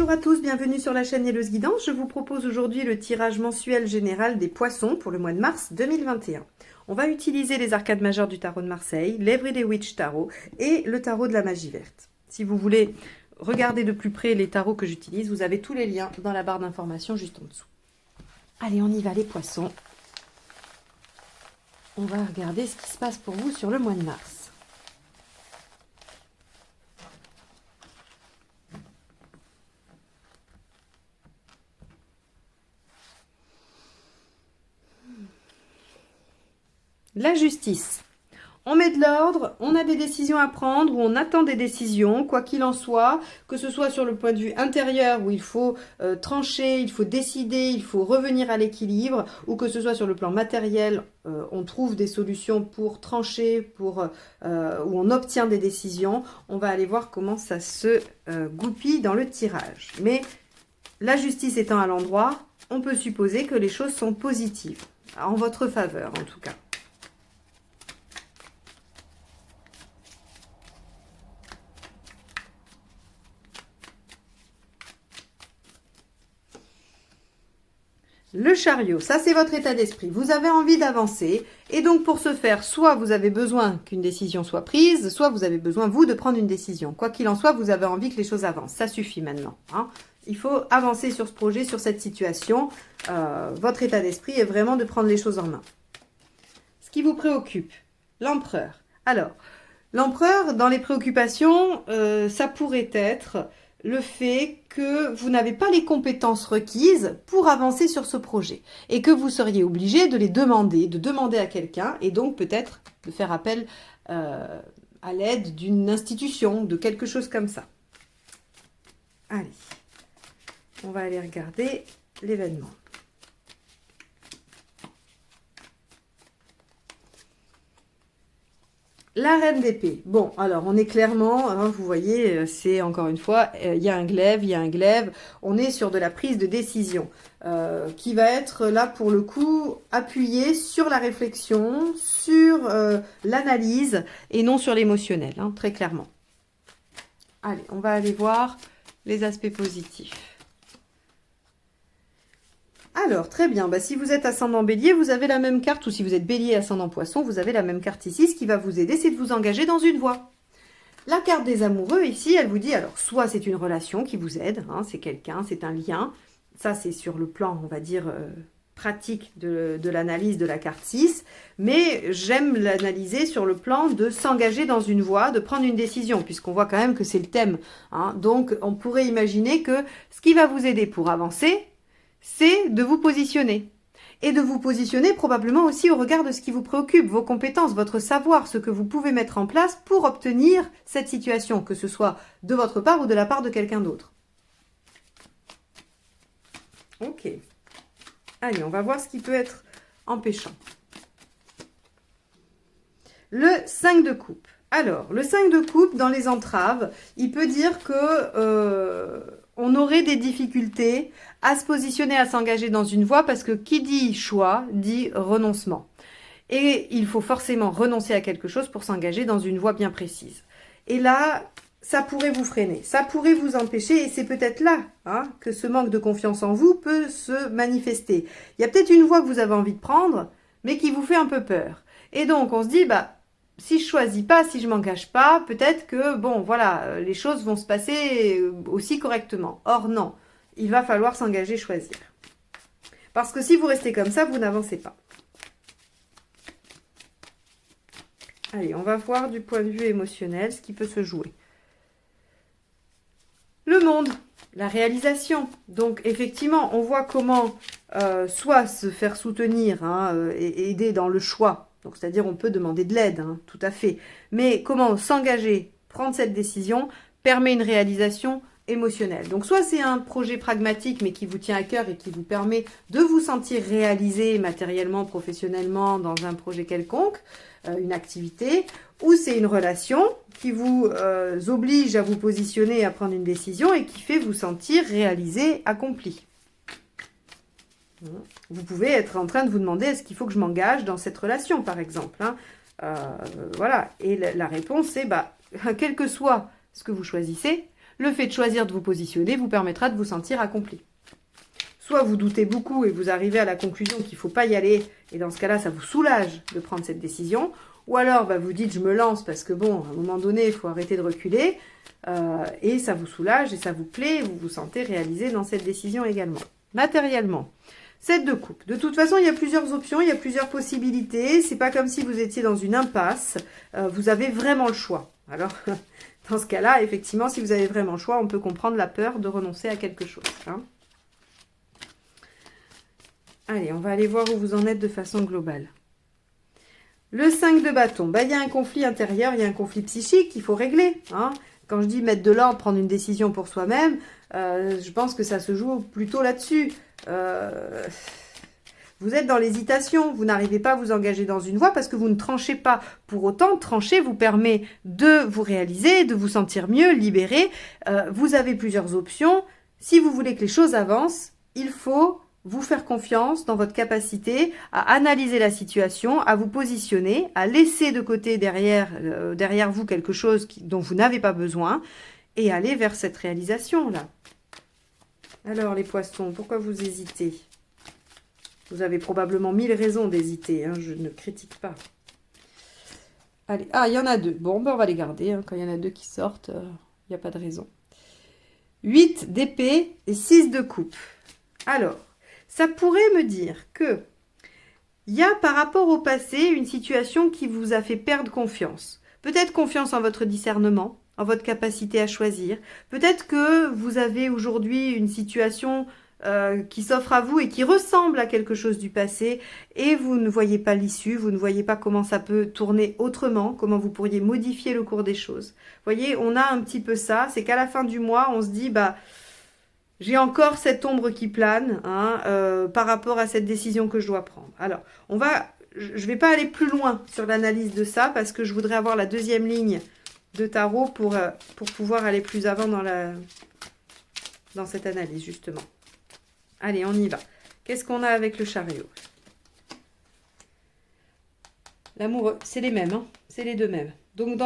Bonjour à tous, bienvenue sur la chaîne Nieleuse Guidance. Je vous propose aujourd'hui le tirage mensuel général des poissons pour le mois de mars 2021. On va utiliser les arcades majeures du tarot de Marseille, l'Everyday Witch Tarot et le tarot de la magie verte. Si vous voulez regarder de plus près les tarots que j'utilise, vous avez tous les liens dans la barre d'information juste en dessous. Allez, on y va les poissons. On va regarder ce qui se passe pour vous sur le mois de mars. La justice. On met de l'ordre, on a des décisions à prendre, ou on attend des décisions, quoi qu'il en soit, que ce soit sur le point de vue intérieur, où il faut trancher, il faut décider, il faut revenir à l'équilibre, ou que ce soit sur le plan matériel, on trouve des solutions pour trancher, où on obtient des décisions. On va aller voir comment ça se goupille dans le tirage. Mais la justice étant à l'endroit, on peut supposer que les choses sont positives, en votre faveur en tout cas. Le chariot, ça c'est votre état d'esprit. Vous avez envie d'avancer et donc pour ce faire, soit vous avez besoin qu'une décision soit prise, soit vous avez besoin, vous, de prendre une décision. Quoi qu'il en soit, vous avez envie que les choses avancent. Ça suffit maintenant. Il faut avancer sur ce projet, sur cette situation. Votre état d'esprit est vraiment de prendre les choses en main. Ce qui vous préoccupe, l'empereur. Alors, l'empereur, dans les préoccupations, ça pourrait être le fait que vous n'avez pas les compétences requises pour avancer sur ce projet et que vous seriez obligé de les demander, de demander à quelqu'un et donc peut-être de faire appel à l'aide d'une institution, de quelque chose comme ça. Allez, on va aller regarder l'événement. La reine d'épée. Bon, alors on est clairement, vous voyez, c'est encore une fois, il y a un glaive, on est sur de la prise de décision qui va être là pour le coup appuyée sur la réflexion, sur l'analyse et non sur l'émotionnel, très clairement. Allez, on va aller voir les aspects positifs. Alors, très bien, si vous êtes ascendant bélier, vous avez la même carte, ou si vous êtes bélier ascendant poisson, vous avez la même carte ici. Ce qui va vous aider, c'est de vous engager dans une voie. La carte des amoureux, ici, elle vous dit, alors, soit c'est une relation qui vous aide, c'est quelqu'un, c'est un lien. Ça, c'est sur le plan, on va dire, pratique de l'analyse de la carte 6. Mais j'aime l'analyser sur le plan de s'engager dans une voie, de prendre une décision, puisqu'on voit quand même que c'est le thème. Donc, on pourrait imaginer que ce qui va vous aider pour avancer, c'est de vous positionner. Et de vous positionner probablement aussi au regard de ce qui vous préoccupe, vos compétences, votre savoir, ce que vous pouvez mettre en place pour obtenir cette situation, que ce soit de votre part ou de la part de quelqu'un d'autre. Ok. Allez, on va voir ce qui peut être empêchant. Le 5 de coupe. Alors, le 5 de coupe, dans les entraves, il peut dire que on aurait des difficultés à se positionner, à s'engager dans une voie, parce que qui dit choix, dit renoncement. Et il faut forcément renoncer à quelque chose pour s'engager dans une voie bien précise. Et là, ça pourrait vous freiner, ça pourrait vous empêcher, et c'est peut-être là que ce manque de confiance en vous peut se manifester. Il y a peut-être une voie que vous avez envie de prendre, mais qui vous fait un peu peur. Et donc, on se dit, si je choisis pas, si je m'engage pas, peut-être que, bon, voilà, les choses vont se passer aussi correctement. Or, non, il va falloir s'engager, choisir. Parce que si vous restez comme ça, vous n'avancez pas. Allez, on va voir du point de vue émotionnel ce qui peut se jouer. Le monde, la réalisation. Donc, effectivement, on voit comment soit se faire soutenir et aider dans le choix. Donc, c'est-à-dire, on peut demander de l'aide, tout à fait. Mais comment s'engager, prendre cette décision, permet une réalisation émotionnelle. Donc, soit c'est un projet pragmatique, mais qui vous tient à cœur et qui vous permet de vous sentir réalisé matériellement, professionnellement, dans un projet quelconque, une activité, ou c'est une relation qui vous oblige à vous positionner, à prendre une décision et qui fait vous sentir réalisé, accompli. Vous pouvez être en train de vous demander, est-ce qu'il faut que je m'engage dans cette relation, par exemple. Voilà. Et la réponse est, quel que soit ce que vous choisissez, Le fait de choisir de vous positionner vous permettra de vous sentir accompli. Soit vous doutez beaucoup et vous arrivez à la conclusion qu'il ne faut pas y aller, et dans ce cas-là, ça vous soulage de prendre cette décision. Ou alors, vous dites, je me lance parce que bon, à un moment donné, il faut arrêter de reculer, et ça vous soulage et ça vous plaît, et vous vous sentez réalisé dans cette décision également. Matériellement, 7 de coupe. De toute façon, il y a plusieurs options, il y a plusieurs possibilités. C'est pas comme si vous étiez dans une impasse. Vous avez vraiment le choix. Alors, dans ce cas-là, effectivement, si vous avez vraiment le choix, on peut comprendre la peur de renoncer à quelque chose. Hein. Allez, on va aller voir où vous en êtes de façon globale. Le 5 de bâton, il y a un conflit intérieur, il y a un conflit psychique qu'il faut régler. Hein. Quand je dis mettre de l'ordre, prendre une décision pour soi-même, je pense que ça se joue plutôt là-dessus. Vous êtes dans l'hésitation, vous n'arrivez pas à vous engager dans une voie parce que vous ne tranchez pas. Pour autant, trancher vous permet de vous réaliser, de vous sentir mieux, libéré. Vous avez plusieurs options. Si vous voulez que les choses avancent, il faut vous faire confiance dans votre capacité à analyser la situation, à vous positionner, à laisser de côté derrière vous quelque chose dont vous n'avez pas besoin et aller vers cette réalisation-là. Alors les poissons, pourquoi vous hésitez? Vous avez probablement 1000 raisons d'hésiter, hein, je ne critique pas. Allez, il y en a 2. Bon, on va les garder, hein, quand il y en a 2 qui sortent, il n'y a pas de raison. 8 d'épée et 6 de coupe. Alors, ça pourrait me dire que il y a par rapport au passé une situation qui vous a fait perdre confiance. Peut-être confiance en votre discernement, en votre capacité à choisir. Peut-être que vous avez aujourd'hui une situation qui s'offre à vous et qui ressemble à quelque chose du passé et vous ne voyez pas l'issue, vous ne voyez pas comment ça peut tourner autrement, comment vous pourriez modifier le cours des choses. Vous voyez, on a un petit peu ça, c'est qu'à la fin du mois, on se dit, j'ai encore cette ombre qui plane par rapport à cette décision que je dois prendre. Alors, je ne vais pas aller plus loin sur l'analyse de ça parce que je voudrais avoir la deuxième ligne de tarot pour pouvoir aller plus avant dans cette analyse, justement. Allez, on y va. Qu'est-ce qu'on a avec le chariot? L'amoureux, c'est les mêmes, hein, c'est les deux mêmes. Donc,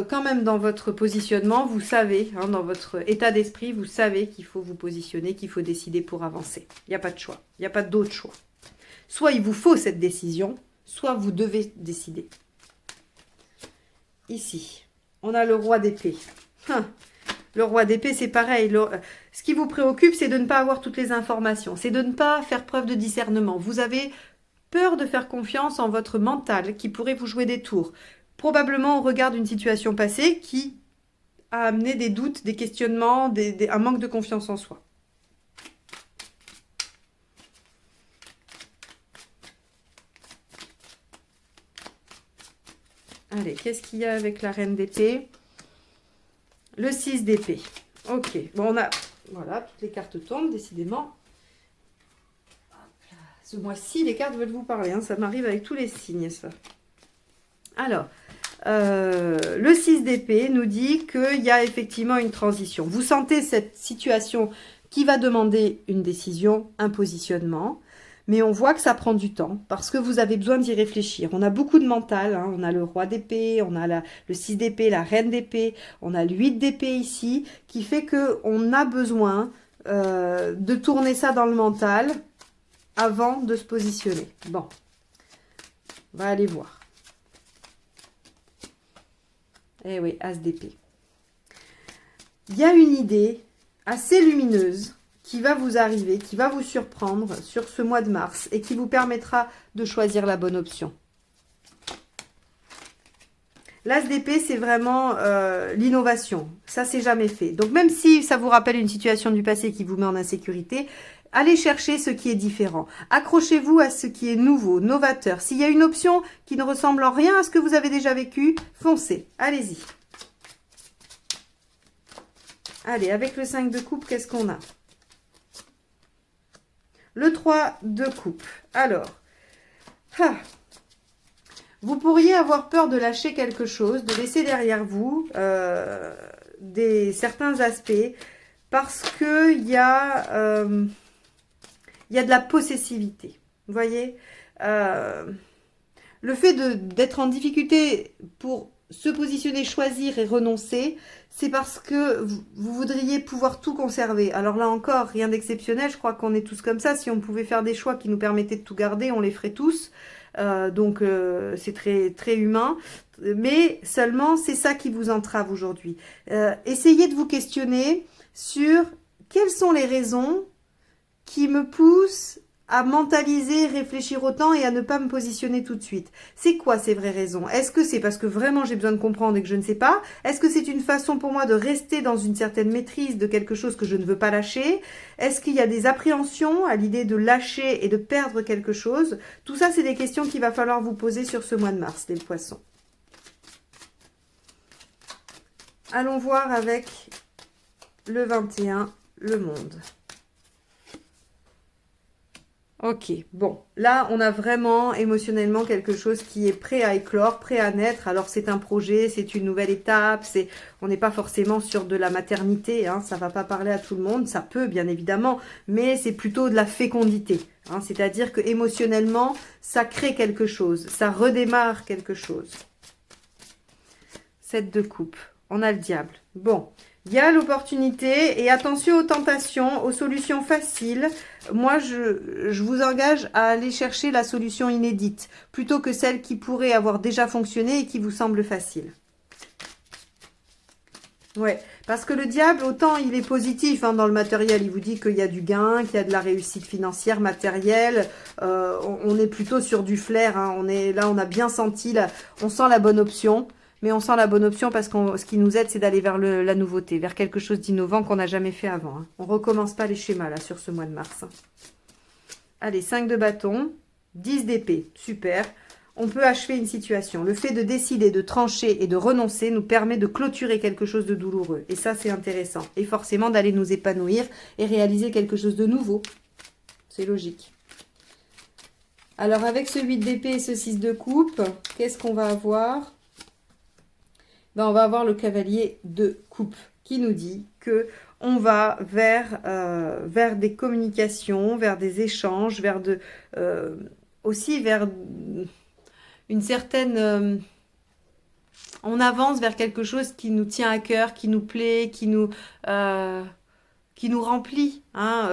quand même dans votre positionnement, vous savez, hein, dans votre état d'esprit, vous savez qu'il faut vous positionner, qu'il faut décider pour avancer. Il n'y a pas de choix, il n'y a pas d'autre choix. Soit il vous faut cette décision, soit vous devez décider. Ici, on a le roi d'épée. Le roi d'épée, c'est pareil. Ce qui vous préoccupe, c'est de ne pas avoir toutes les informations. C'est de ne pas faire preuve de discernement. Vous avez peur de faire confiance en votre mental qui pourrait vous jouer des tours. Probablement au regard d'une situation passée qui a amené des doutes, des questionnements, un manque de confiance en soi. Allez, qu'est-ce qu'il y a avec la reine d'épée? Le 6 d'épée. Ok, bon, voilà, toutes les cartes tombent, décidément. Ce mois-ci, les cartes veulent vous parler, hein, ça m'arrive avec tous les signes, ça. Alors, le 6 d'épée nous dit qu'il y a effectivement une transition. Vous sentez cette situation qui va demander une décision, un positionnement, mais on voit que ça prend du temps parce que vous avez besoin d'y réfléchir. On a beaucoup de mental, hein, on a le roi d'épée, on a le 6 d'épée, la reine d'épée, on a le 8 d'épée ici, qui fait qu'on a besoin de tourner ça dans le mental avant de se positionner. Bon, on va aller voir. Eh oui, as d'épée. Il y a une idée assez lumineuse qui va vous arriver, qui va vous surprendre sur ce mois de mars et qui vous permettra de choisir la bonne option. L'as d'épée, c'est vraiment l'innovation. Ça, c'est jamais fait. Donc, même si ça vous rappelle une situation du passé qui vous met en insécurité, allez chercher ce qui est différent. Accrochez-vous à ce qui est nouveau, novateur. S'il y a une option qui ne ressemble en rien à ce que vous avez déjà vécu, foncez. Allez-y. Allez, avec le 5 de coupe, qu'est-ce qu'on a? Le 3 de coupe. Alors, vous pourriez avoir peur de lâcher quelque chose, de laisser derrière vous certains aspects, parce qu'il y a de la possessivité. Vous voyez, le fait d'être en difficulté pour se positionner, choisir et renoncer, c'est parce que vous voudriez pouvoir tout conserver. Alors là encore, rien d'exceptionnel, je crois qu'on est tous comme ça. Si on pouvait faire des choix qui nous permettaient de tout garder, on les ferait tous. Donc c'est très, très humain. Mais seulement, c'est ça qui vous entrave aujourd'hui. Essayez de vous questionner sur quelles sont les raisons qui me poussent à mentaliser, réfléchir autant et à ne pas me positionner tout de suite. C'est quoi ces vraies raisons? Est-ce que c'est parce que vraiment j'ai besoin de comprendre et que je ne sais pas? Est-ce que c'est une façon pour moi de rester dans une certaine maîtrise de quelque chose que je ne veux pas lâcher? Est-ce qu'il y a des appréhensions à l'idée de lâcher et de perdre quelque chose? Tout ça, c'est des questions qu'il va falloir vous poser sur ce mois de mars, les poissons. Allons voir avec le 21, le monde. Ok, bon, là on a vraiment émotionnellement quelque chose qui est prêt à éclore, prêt à naître. Alors c'est un projet, c'est une nouvelle étape, on n'est pas forcément sur de la maternité, hein, ça va pas parler à tout le monde, ça peut bien évidemment, mais c'est plutôt de la fécondité. Hein, c'est-à-dire que émotionnellement, ça crée quelque chose, ça redémarre quelque chose. 7 de coupe, on a le diable. Bon, il y a l'opportunité et attention aux tentations, aux solutions faciles. Moi, je vous engage à aller chercher la solution inédite plutôt que celle qui pourrait avoir déjà fonctionné et qui vous semble facile. Ouais, parce que le diable, autant il est positif hein, dans le matériel, il vous dit qu'il y a du gain, qu'il y a de la réussite financière, matérielle. On est plutôt sur du flair. Hein, on a bien senti, on sent la bonne option. Mais on sent la bonne option parce que ce qui nous aide, c'est d'aller vers la nouveauté, vers quelque chose d'innovant qu'on n'a jamais fait avant. Hein. On ne recommence pas les schémas là sur ce mois de mars. Hein. Allez, 5 de bâton, 10 d'épée, super. On peut achever une situation. Le fait de décider, de trancher et de renoncer nous permet de clôturer quelque chose de douloureux. Et ça, c'est intéressant. Et forcément d'aller nous épanouir et réaliser quelque chose de nouveau. C'est logique. Alors avec ce 8 d'épée et ce 6 de coupe, qu'est-ce qu'on va avoir ? Ben, on va avoir le cavalier de coupe qui nous dit que on va vers des communications, vers des échanges, aussi vers une certaine... on avance vers quelque chose qui nous tient à cœur, qui nous plaît, qui nous remplit. Hein.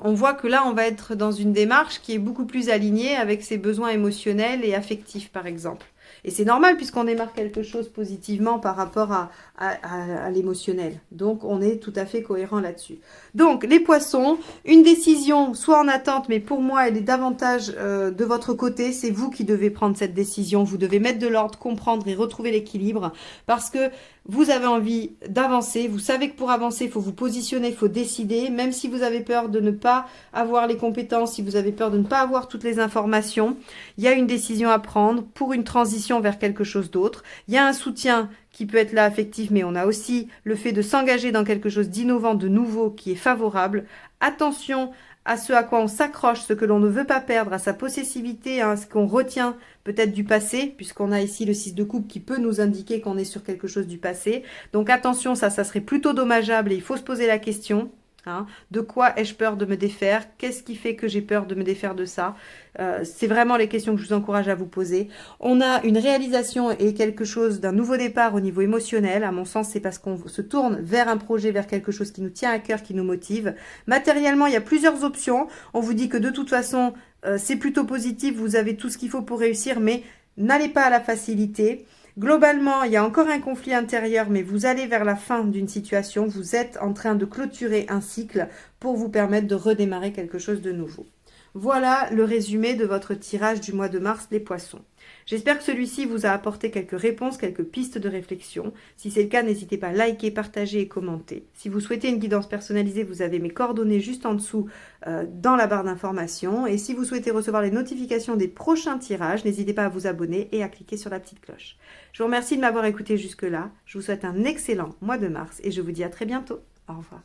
On voit que là, on va être dans une démarche qui est beaucoup plus alignée avec ses besoins émotionnels et affectifs, par exemple. Et c'est normal puisqu'on démarre quelque chose positivement par rapport à l'émotionnel. Donc, on est tout à fait cohérent là-dessus. Donc, les poissons, une décision soit en attente, mais pour moi, elle est davantage de votre côté. C'est vous qui devez prendre cette décision. Vous devez mettre de l'ordre, comprendre et retrouver l'équilibre parce que vous avez envie d'avancer. Vous savez que pour avancer, il faut vous positionner, il faut décider. Même si vous avez peur de ne pas avoir les compétences, si vous avez peur de ne pas avoir toutes les informations, il y a une décision à prendre pour une transition vers quelque chose d'autre. Il y a un soutien qui peut être là affectif, mais on a aussi le fait de s'engager dans quelque chose d'innovant, de nouveau, qui est favorable. Attention à ce à quoi on s'accroche, ce que l'on ne veut pas perdre, à sa possessivité, à ce qu'on retient peut-être du passé, puisqu'on a ici le 6 de coupe qui peut nous indiquer qu'on est sur quelque chose du passé. Donc attention, ça serait plutôt dommageable et il faut se poser la question. Hein, de quoi ai-je peur de me défaire? Qu'est-ce qui fait que j'ai peur de me défaire de ça? C'est vraiment les questions que je vous encourage à vous poser. On a une réalisation et quelque chose d'un nouveau départ au niveau émotionnel. À mon sens, c'est parce qu'on se tourne vers un projet, vers quelque chose qui nous tient à cœur, qui nous motive. Matériellement, il y a plusieurs options. On vous dit que de toute façon, c'est plutôt positif. Vous avez tout ce qu'il faut pour réussir, mais n'allez pas à la facilité. Globalement, il y a encore un conflit intérieur, mais vous allez vers la fin d'une situation. Vous êtes en train de clôturer un cycle pour vous permettre de redémarrer quelque chose de nouveau. Voilà le résumé de votre tirage du mois de mars, les poissons. J'espère que celui-ci vous a apporté quelques réponses, quelques pistes de réflexion. Si c'est le cas, n'hésitez pas à liker, partager et commenter. Si vous souhaitez une guidance personnalisée, vous avez mes coordonnées juste en dessous dans la barre d'information. Et si vous souhaitez recevoir les notifications des prochains tirages, n'hésitez pas à vous abonner et à cliquer sur la petite cloche. Je vous remercie de m'avoir écouté jusque-là. Je vous souhaite un excellent mois de mars et je vous dis à très bientôt. Au revoir.